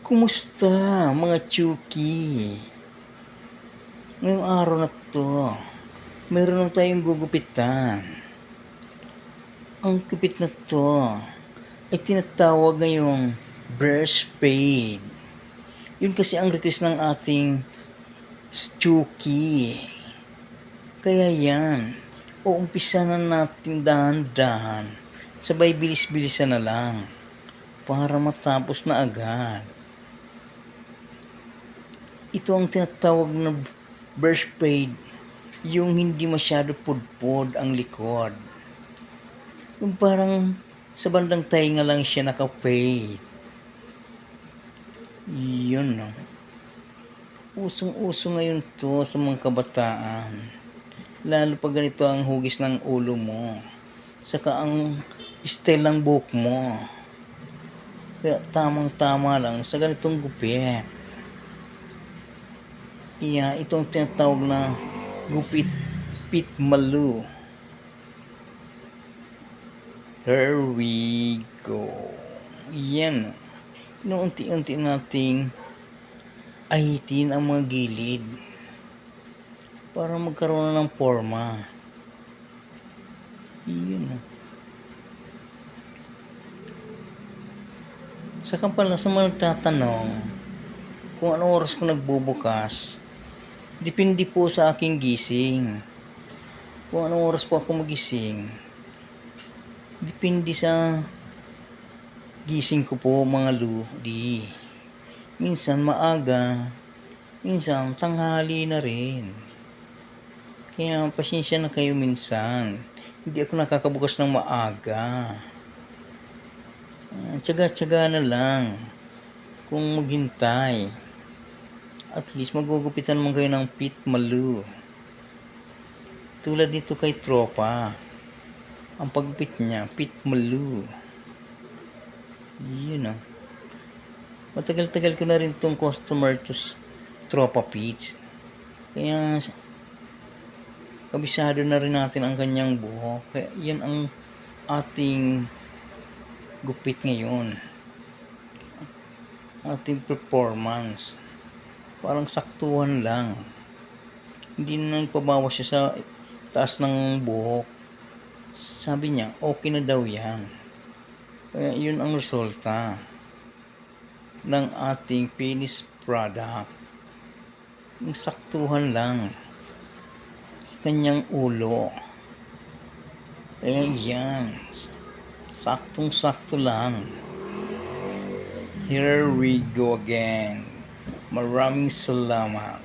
Kumusta mga Chuki? Ngayong araw na 'to, meron na tayong gugupitan. Ang gupit na 'to ay tinatawag ngayong brush fade. Yun kasi ang request ng ating Chuki. Kaya yan, uumpisa na natin dahan-dahan, sabay bilis-bilisan na lang para matapos na agad. Ito ang tinatawag na brush fade, yung hindi masyado pudpod ang likod. Yung parang sa bandang tainga lang siya naka-fade. Yun, no? Usong-uso ngayon to sa mga kabataan. Lalo pag ganito ang hugis ng ulo mo. Saka ang style ng buhok mo. Kaya tamang-tama lang sa ganitong gupit. Itong tinatawag na gupit Pit Malu. Here we go. Yan. Inuunti-unti nating ahitin ang mga gilid para magkaroon ng forma. Yun. Saka pala sa mga nagtatanong kung anong oras ko nagbubukas, depende po sa aking gising. Kung anong oras po ako magising, depende sa gising ko po mga ludi. Minsan maaga, minsan tanghali na rin. Kaya pasensya na kayo minsan. Hindi ako nakakabukas ng maaga. Tiyaga-tiyaga na lang kung maghintay. At least magugupitan mo kayo ng Pit Malu. Tulad nito kay Tropa. Ang paggupit niya, Pit Malu. Yun. Matagal-tagal ko na rin tong customer to Tropa Pits. Kaya kabisado na rin natin ang kanyang buhok. Kaya yan ang ating gupit ngayon. Ating performance. Parang saktuhan lang. Hindi na nagpabawas siya sa taas ng buhok. Sabi niya, okay na daw yan. Kaya yun ang resulta ng ating finished product. Yung saktuhan lang sa kanyang ulo. Kaya yan, saktong-sakto lang. Here we go again. Maraming salamat.